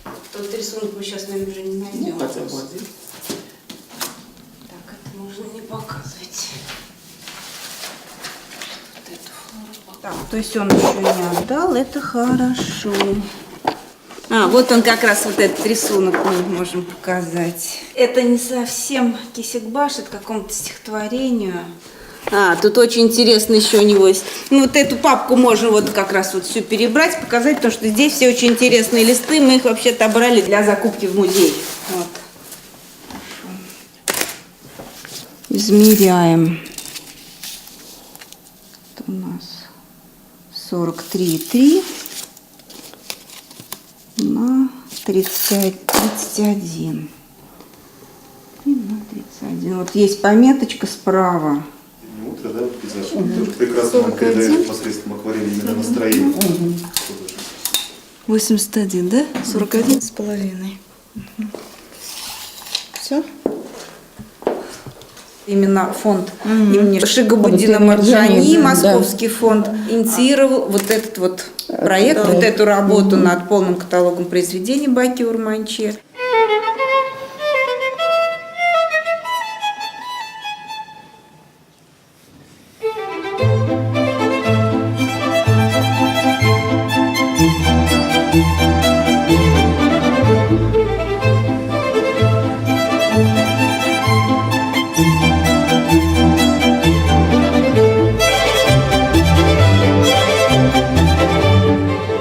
Но тот рисунок мы сейчас, наверное, уже не найдем. Ну, хотя бы один. Так, это можно не показывать. Вот эту флору. Так, то есть он еще не отдал, это хорошо. Вот он как раз, вот этот рисунок мы можем показать. Это не совсем Кесикбаш, это какому-то стихотворению. Тут очень интересно еще у него есть. Ну, вот эту папку можно вот как раз вот всю перебрать, показать, потому что здесь все очень интересные листы. Мы их вообще-то брали для закупки в музей. Вот. Измеряем. Это у нас 43,3 на 31. И на 31. Вот есть пометочка справа. Утро, да, вот пейзаж. Тоже прекрасно вам передает посредством акварели именно настроение. 81, да? 41 с половиной. Все? Именно фонд имени Шигабуддина Марджани, московский фонд, инициировал вот этот вот проект, вот эту работу над полным каталогом произведений Баки Урманчи.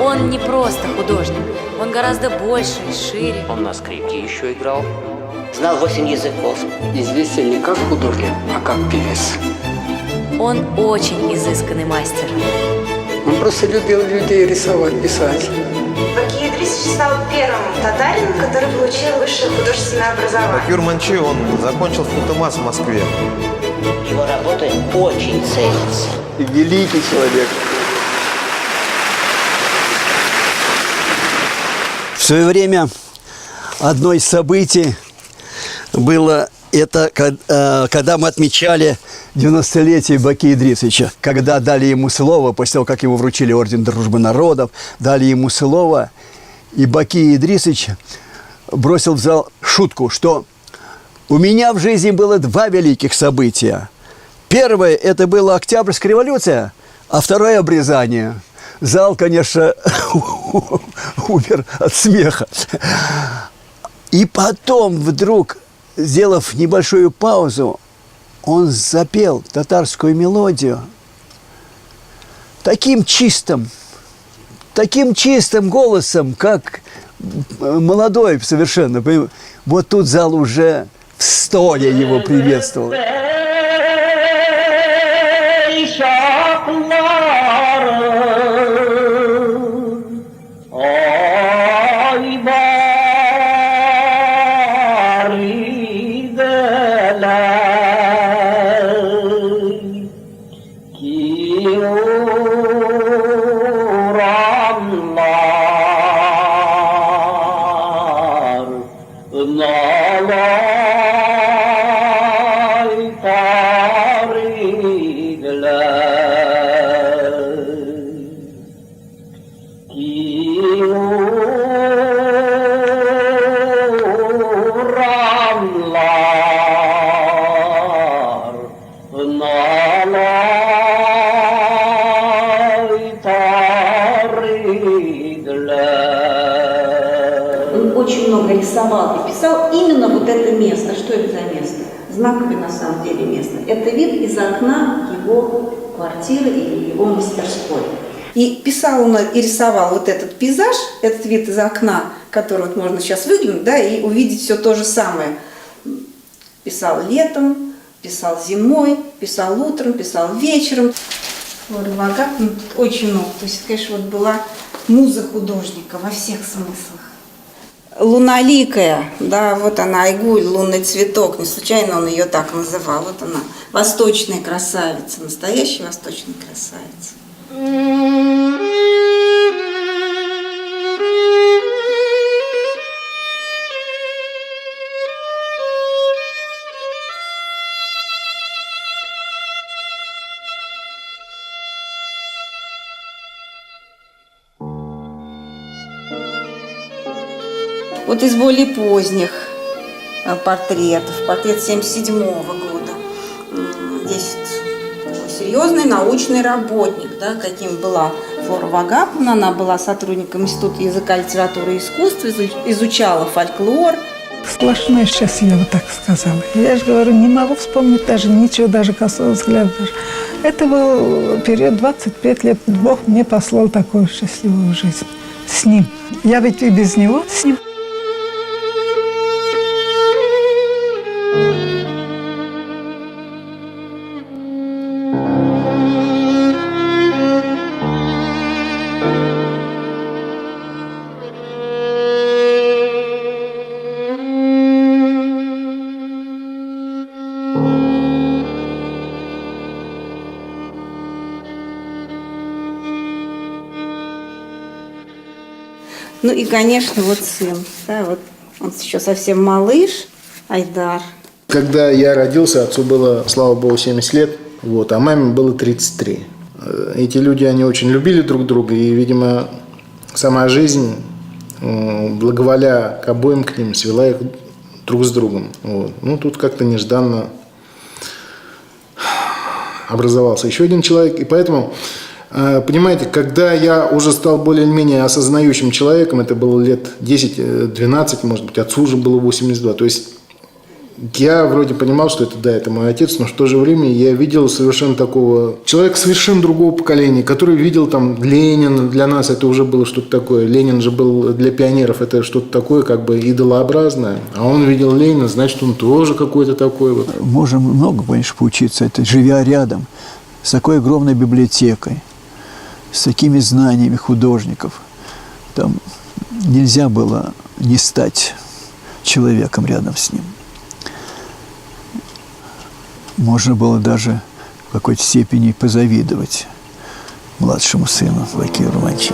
Он не просто художник, он гораздо больше и шире. Он на скрипке еще играл. Знал 8 языков. Известен не как художник, а как певец. Он очень изысканный мастер. Он просто любил людей рисовать, писать. Баки Идрисович стал первым татарином, который получил высшее художественное образование. Баки Урманчи, он закончил Футамас в Москве. Его работы очень ценятся. Великий человек. В свое время одно из событий было это, когда мы отмечали 90-летие Баки Идрисовича, когда дали ему слово, после того, как ему вручили орден Дружбы народов, дали ему слово, и Баки Идрисович бросил в зал шутку, что у меня в жизни было два великих события. Первое – это была Октябрьская революция, а второе – обрезание. Зал, конечно, умер от смеха. И потом вдруг, сделав небольшую паузу, он запел татарскую мелодию таким чистым голосом, как молодой совершенно. Вот тут зал уже стоя его приветствовал. Он очень много рисовал и писал именно вот это место. Что это за место? Знаковое на самом деле место. Это вид из окна его квартиры или его мастерской. И писал он и рисовал вот этот пейзаж, этот вид из окна, который вот можно сейчас выглянуть, да, и увидеть все то же самое. Писал летом, писал зимой, писал утром, писал вечером. Флора Вага, очень много. То есть, конечно, вот была муза художника во всех смыслах. Луналикая, да, вот она, Айгуль, лунный цветок, не случайно он ее так называл. Вот она, восточная красавица, настоящая восточная красавица. Вот из более поздних портретов. Портрет 1977 года. Здесь серьезный научный работник, да, каким была Флора Вагаповна. Она была сотрудником Института языка, литературы и искусства, изучала фольклор. Сплошное счастье, я бы так сказала. Я же говорю, не могу вспомнить даже ничего, даже косого взгляда. Это был период 25 лет. Бог мне послал такую счастливую жизнь с ним. Я ведь и без него с ним. Ну и, конечно, вот сын. Да, вот он еще совсем малыш, Айдар. Когда я родился, отцу было, слава богу, 70 лет, вот, а маме было 33. Эти люди, они очень любили друг друга, и, видимо, сама жизнь, благоволя к обоим к ним, свела их друг с другом. Вот. Ну, тут как-то нежданно образовался еще один человек, и поэтому... Понимаете, когда я уже стал более-менее осознающим человеком, это было лет 10-12, может быть, отцу уже было 82, то есть я вроде понимал, что это, да, это мой отец, но в то же время я видел совершенно такого человека совершенно другого поколения, который видел там Ленин, для нас это уже было что-то такое, Ленин же был для пионеров, это что-то такое как бы идолообразное, а он видел Ленина, значит, он тоже какой-то такой вот. Можем много, конечно, поучиться, это живя рядом, с такой огромной библиотекой, с такими знаниями художников. Там нельзя было не стать человеком рядом с ним. Можно было даже в какой-то степени позавидовать младшему сыну Бакиру Манча.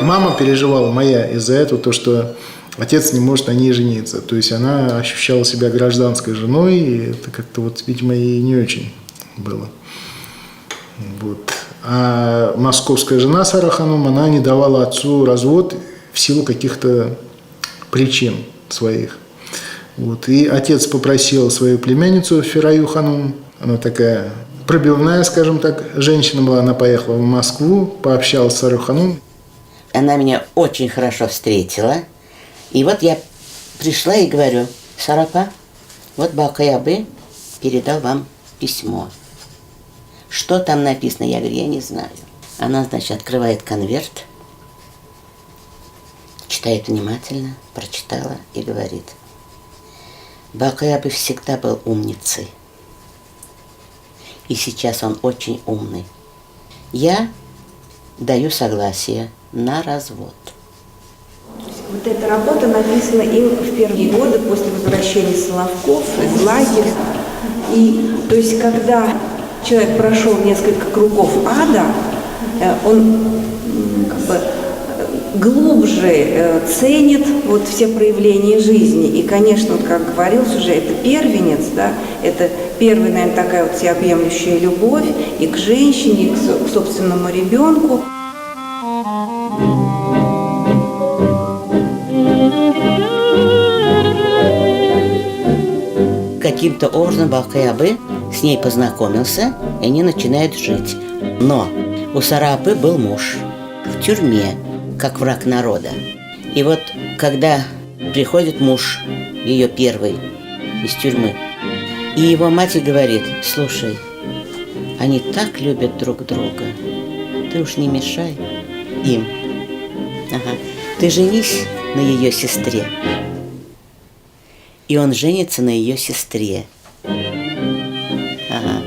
Мама переживала, моя, из-за этого, то, что отец не может на ней жениться. То есть она ощущала себя гражданской женой, и это как-то вот, видимо, ей не очень было. Вот. А московская жена Сара Ханум, она не давала отцу развод в силу каких-то причин своих. Вот. И отец попросил свою племянницу Фераю Ханум, она такая пробивная, скажем так, женщина была, она поехала в Москву, пообщалась с Сарой Ханум. Она меня очень хорошо встретила. И вот я пришла и говорю: Сарапа, вот Балкаябы передал вам письмо. Что там написано? Я говорю, я не знаю. Она, значит, открывает конверт, читает внимательно, прочитала и говорит: Балкаябы всегда был умницей. И сейчас он очень умный. Я даю согласие на развод. Вот эта работа написана им в первые годы после возвращения Соловков из лагеря. И то есть, когда человек прошел несколько кругов ада, он как бы глубже ценит вот все проявления жизни. И, конечно, вот, как говорилось уже, это первенец, да, это первая, наверное, такая вот всеобъемлющая любовь и к женщине, и к собственному ребенку. Каким-то образом Балкаябы с ней познакомился, и они начинают жить. Но у Сарапы был муж в тюрьме, как враг народа. И вот когда приходит муж, ее первый, из тюрьмы, и его мать говорит: слушай, они так любят друг друга, ты уж не мешай им. Ага. Ты женись на ее сестре. И он женится на ее сестре. Ага.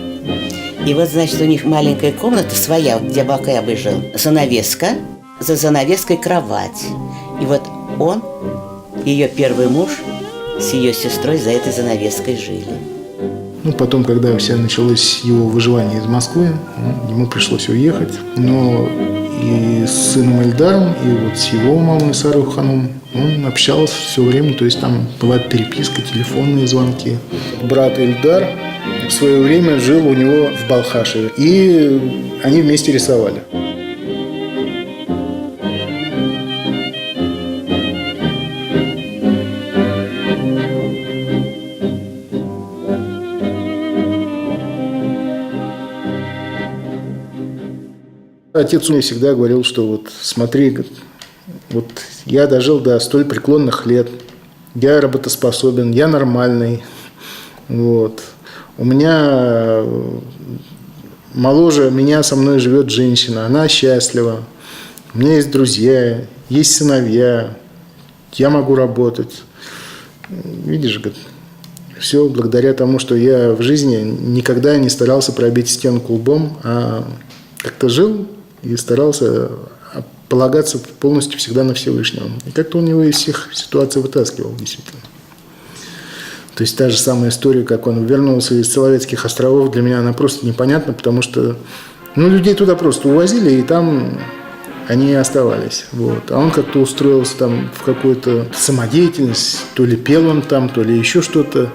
И вот, значит, у них маленькая комната своя, где Балкаябы жил. Занавеска, за занавеской кровать. И вот он, ее первый муж, с ее сестрой за этой занавеской жили. Ну, потом, когда все началось его выживание из Москвы, ему пришлось уехать. Но и с сыном Эльдаром, и вот с его мамой Сарой Ханум он общался все время. То есть там бывает переписка, телефонные звонки. Брат Эльдар в свое время жил у него в Балхаше. И они вместе рисовали. Отец мне всегда говорил, что вот смотри, вот я дожил до столь преклонных лет, я работоспособен, я нормальный, вот. У меня моложе меня со мной живет женщина, она счастлива, у меня есть друзья, есть сыновья, я могу работать. Видишь, говорит, все благодаря тому, что я в жизни никогда не старался пробить стенку лбом, а как-то жил и старался полагаться полностью всегда на Всевышнего. И как-то он его из всех ситуаций вытаскивал, действительно. То есть та же самая история, как он вернулся из Соловецких островов, для меня она просто непонятна, потому что людей туда просто увозили, и там они оставались. Вот. А он как-то устроился там в какую-то самодеятельность, то ли пел он там, то ли еще что-то.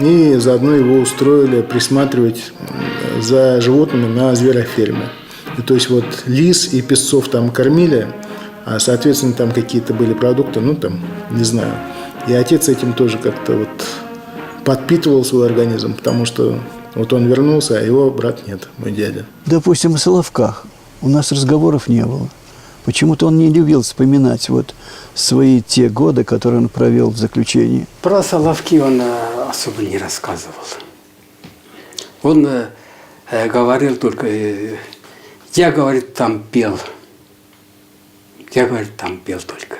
И заодно его устроили присматривать за животными на звероферме. И то есть вот лис и песцов там кормили, а соответственно там какие-то были продукты, не знаю. И отец этим тоже как-то вот подпитывал свой организм, потому что вот он вернулся, а его брат нет, мой дядя. Допустим, о Соловках у нас разговоров не было. Почему-то он не любил вспоминать вот свои те годы, которые он провел в заключении. Про Соловки он особо не рассказывал. Он говорил только, я, говорит, там пел. Я, говорит, там пел только.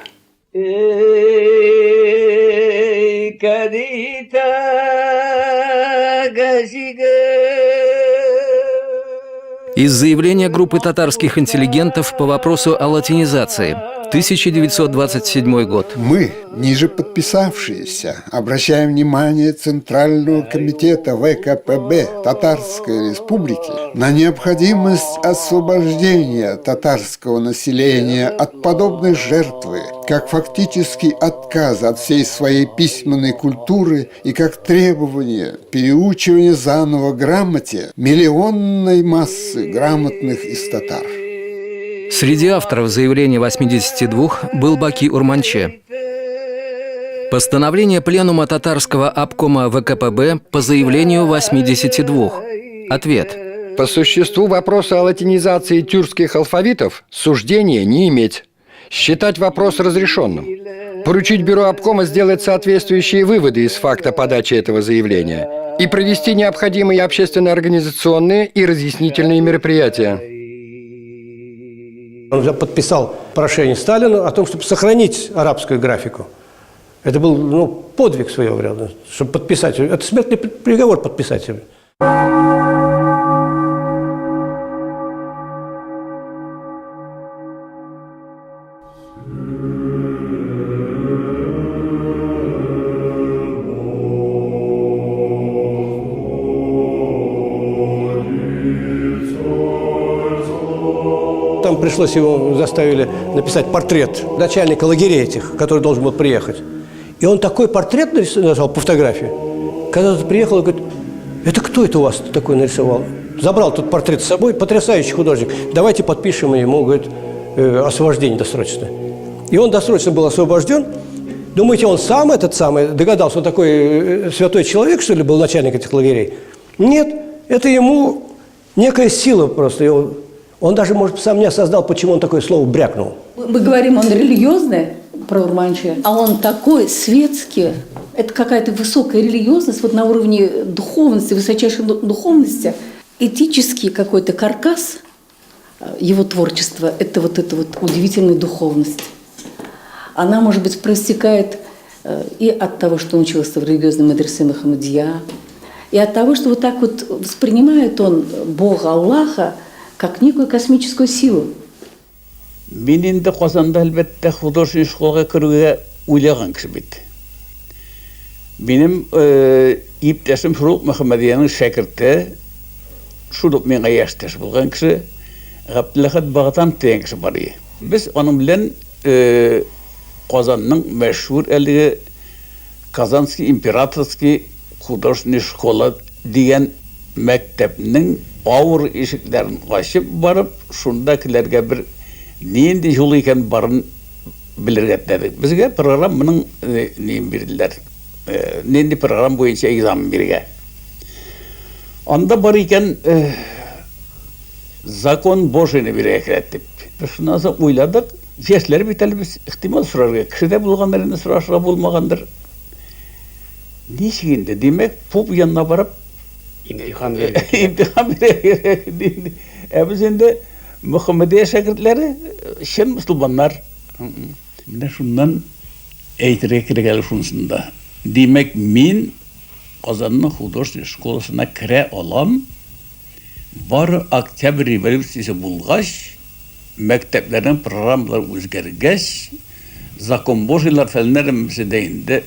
Из заявления группы татарских интеллигентов по вопросу о латинизации. 1927 год. Мы, ниже подписавшиеся, обращаем внимание Центрального комитета ВКПБ Татарской Республики на необходимость освобождения татарского населения от подобной жертвы, как фактический отказ от всей своей письменной культуры и как требование переучивания заново грамоте миллионной массы грамотных из татар. Среди авторов заявления 82 был Баки Урманче. Постановление Пленума татарского обкома ВКПБ по заявлению 82. Ответ. По существу вопроса о латинизации тюркских алфавитов суждения не иметь. Считать вопрос разрешенным. Поручить бюро обкома сделать соответствующие выводы из факта подачи этого заявления и провести необходимые общественно-организационные и разъяснительные мероприятия. Он подписал прошение Сталину о том, чтобы сохранить арабскую графику. Это был подвиг в свое время, чтобы подписать. Это смертный приговор подписать себе. Там пришлось его, заставили написать портрет начальника лагерей этих, который должен был приехать. И он такой портрет нарисовал по фотографии. Когда он приехал, он говорит, это кто это у вас такой нарисовал? Забрал тут портрет с собой, потрясающий художник. Давайте подпишем ему, говорит, освобождение досрочное. И он досрочно был освобожден. Думаете, он сам этот самый догадался, он такой святой человек, что ли, был начальник этих лагерей? Нет, это ему некая сила просто. Он даже, может, сам не осознал, почему он такое слово брякнул. Мы говорим, он религиозный, про Урманче, а он такой светский. Это какая-то высокая религиозность вот на уровне духовности, высочайшей духовности. Этический какой-то каркас его творчества – это вот эта вот удивительная духовность. Она, может быть, проистекает и от того, что он учился в религиозном медресе Мухаммадия, и от того, что вот так вот воспринимает он Бога, Аллаха, как некую космическую силу. Мен енді қосанда әлбетте художественный школға кіруге ойлаған кісі беді. Benim ipteşim Şuruk Muhammediye'nin şekirti, Şuruk mena yaştaş bulgan kişi, Abdülhamid Bağatan diyen kişi var. Biz onun bilen Kazan'ın meşhur eligi Kazanski İmperatorski Художественная школа diyen mektebinin ağır ишiklerini açıp barıp şundakilerge bir neyindi yolu iken barın bilirget dedik. Bizge program bunun neyin bildiler. Neyindi program boyunca egzamin birge. Anda bar iken Zakon Boşini bir ekrettik. Şundan sonra uyladık. Sesleri biteli biz ihtimal sorarga. Kişide bulganlarını sorarsa bulmagandır. Niçin demek pop yanına varıp imtihan verir. Bizde Muhammediye şagirdleri şen Müslümanlar. Bine şundan eğitirek gel şunsunda. Demek min Kazan'ın Hudosnya şkolasına kire olan var Oktyabr Revolüsyası bulgaç mekteplerin programları özgergeç Zakon Boşiler felinlerin deyinde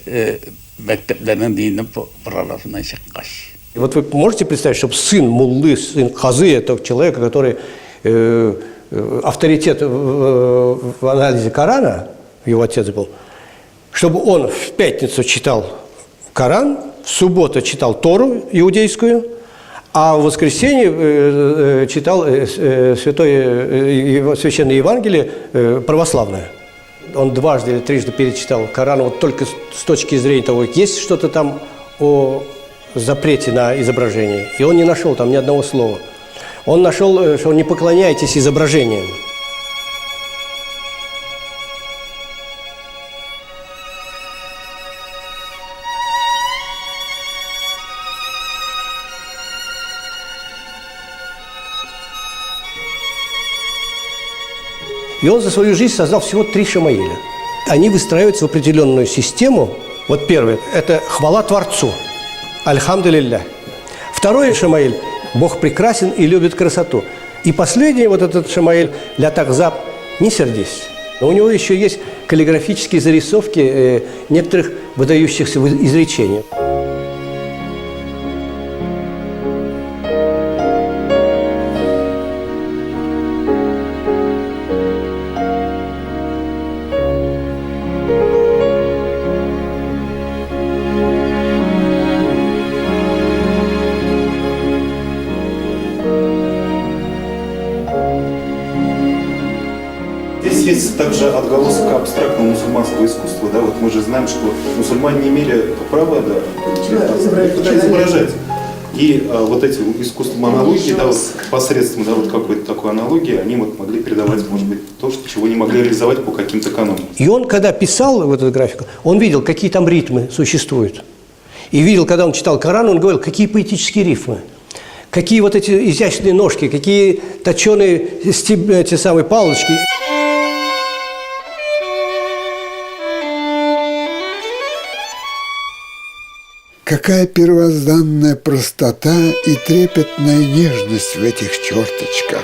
mekteplerinin dinin programlarından çıkkaç. Вот вы можете представить, чтобы сын муллы, сын хазы, этого человека, который авторитет в анализе Корана, его отец был, чтобы он в пятницу читал Коран, в субботу читал Тору иудейскую, а в воскресенье читал священное Евангелие православное. Он дважды или трижды перечитал Коран, вот только с точки зрения того, есть что-то там о запрете на изображение. И он не нашел там ни одного слова. Он нашел, что не поклоняйтесь изображениям. И он за свою жизнь создал всего 3 Шамаиля. Они выстраиваются в определенную систему. Вот первый – это хвала Творцу. Альхамдулилля. Второй Шамаиль – Бог прекрасен и любит красоту. И последний вот этот Шамаиль – ля такзаб – не сердись. Но у него еще есть каллиграфические зарисовки некоторых выдающихся изречений. Есть также отголосок абстрактного мусульманского искусства, да, вот мы же знаем, что мусульмане не имели права, да, изображать. И вот эти искусства аналогии, да, вот посредством, да, вот какой-то такой аналогии, они вот могли передавать, может быть, то, чего не могли реализовать по каким-то канонам. И он, когда писал вот эту графику, он видел, какие там ритмы существуют. И видел, когда он читал Коран, он говорил, какие поэтические рифмы. Какие вот эти изящные ножки, какие точеные эти самые палочки. Какая первозданная простота и трепетная нежность в этих черточках.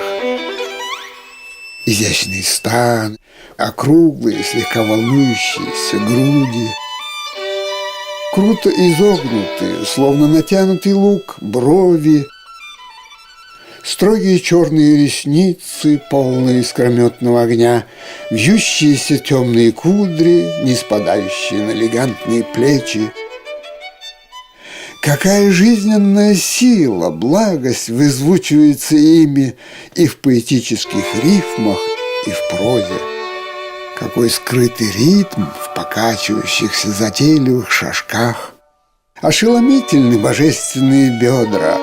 Изящный стан, округлые, слегка волнующиеся груди. Круто изогнутые, словно натянутый лук, брови. Строгие черные ресницы, полные искрометного огня, вьющиеся темные кудри, не спадающие на элегантные плечи. Какая жизненная сила, благость вызвучивается ими и в поэтических рифмах, и в прозе. Какой скрытый ритм в покачивающихся затейливых шажках. Ошеломительны божественные бедра.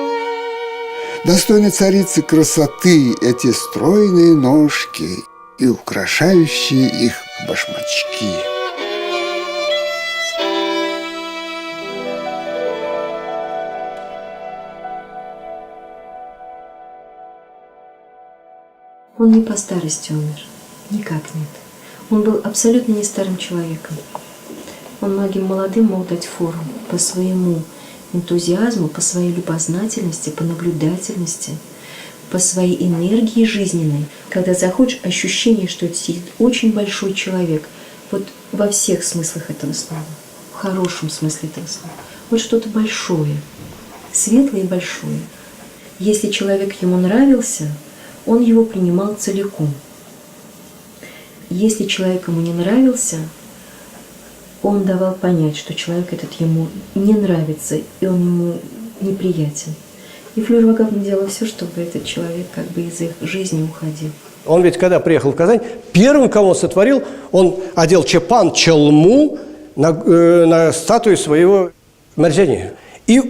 Достойны царицы красоты эти стройные ножки и украшающие их башмачки. Он не по старости умер, никак нет. Он был абсолютно не старым человеком. Он многим молодым мог дать фору по своему энтузиазму, по своей любознательности, по наблюдательности, по своей энергии жизненной. Когда заходишь, ощущение, что это сидит очень большой человек, вот во всех смыслах этого слова. хорошем смысле этого слова. Вот что-то большое, светлое и большое. Если человек ему нравился, он его принимал целиком. Если человек ему не нравился, он давал понять, что человек этот ему не нравится, и он ему неприятен. И Флёр Вагабн делал все, чтобы этот человек как бы из их жизни уходил. Он ведь, когда приехал в Казань, первым, кого он сотворил, он одел чепан, челму на статую своего Мәржани. И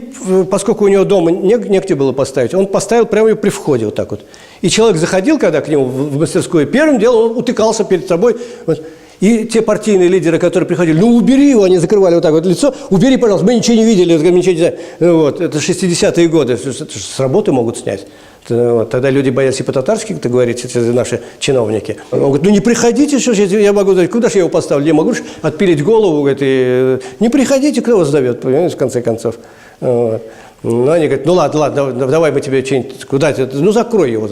поскольку у него дома негде было поставить, он поставил прямо при входе вот так вот. И человек заходил, когда к нему в мастерскую, первым делом он утыкался перед собой. Вот. И те партийные лидеры, которые приходили, ну убери его, они закрывали вот так вот лицо, убери, пожалуйста, мы ничего не видели, мы ничего не знаем. Вот. Это 60-е годы, это с работы могут снять. Вот. Тогда люди боялись и по-татарски, как говорить, эти наши чиновники. Он говорит, ну не приходите, что я могу сказать, куда же я его поставлю? Я могу отпилить голову, говорит, и не приходите, кто вас зовет, понимаете, в конце концов. Вот. Ну, они говорят, ну ладно, давай мы тебе что-нибудь, куда-то, ну закрой его.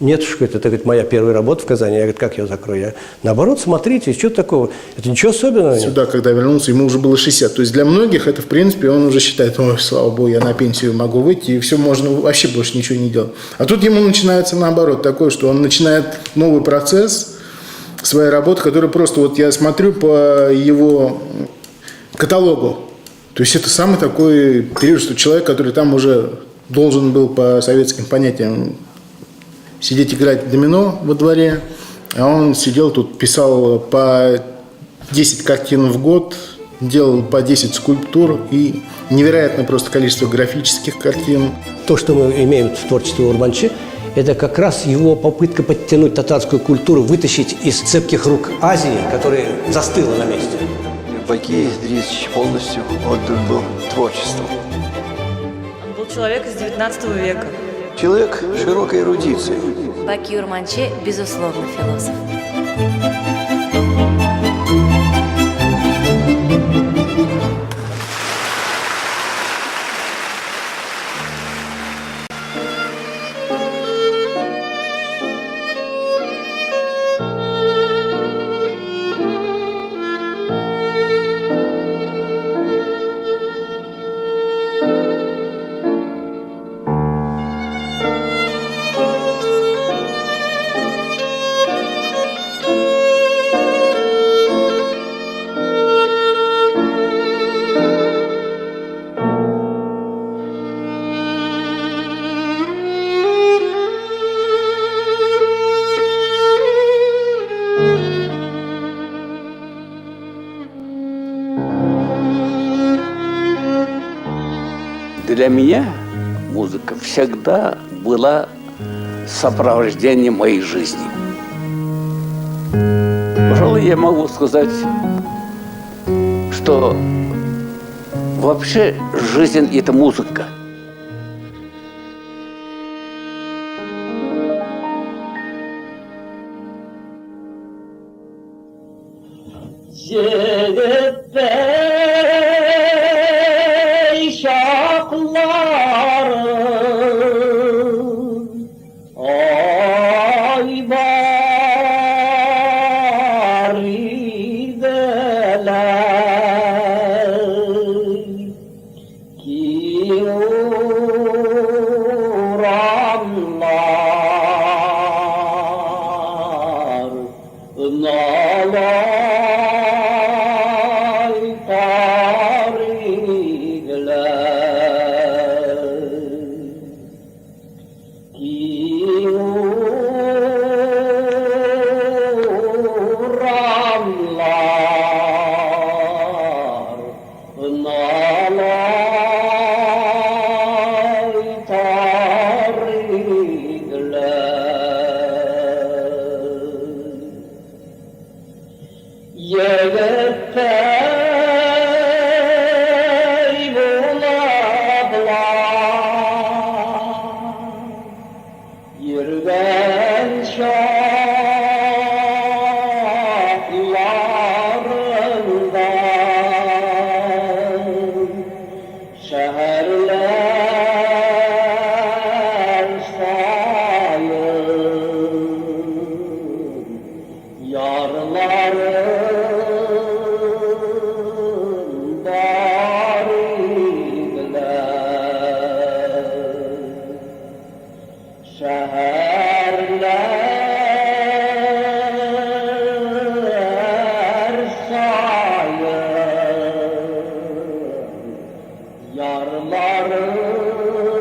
Нет, это говорит, моя первая работа в Казани. Я говорю, как я закрою? Я, наоборот, смотрите, что такого? Это ничего особенного. Сюда, когда вернулся, ему уже было 60. То есть для многих это, в принципе, он уже считает, ой, слава богу, я на пенсию могу выйти, и все, можно вообще больше ничего не делать. А тут ему начинается наоборот такое, что он начинает новый процесс своей работы, который просто, вот я смотрю по его каталогу. То есть это самый такой период, что человек, который там уже должен был по советским понятиям сидеть играть в домино во дворе, а он сидел тут, писал по 10 картин в год, делал по 10 скульптур и невероятное просто количество графических картин. То, что мы имеем в творчестве Урманче, это как раз его попытка подтянуть татарскую культуру, вытащить из цепких рук Азии, которая застыла на месте. Баки Идрисович полностью отдан был творчеству. Он был человек из 19 века. Человек широкой эрудиции. Баки Урманче, безусловно, философ. Для меня музыка всегда была сопровождением моей жизни. Пожалуй, я могу сказать, что вообще жизнь – это музыка. yolları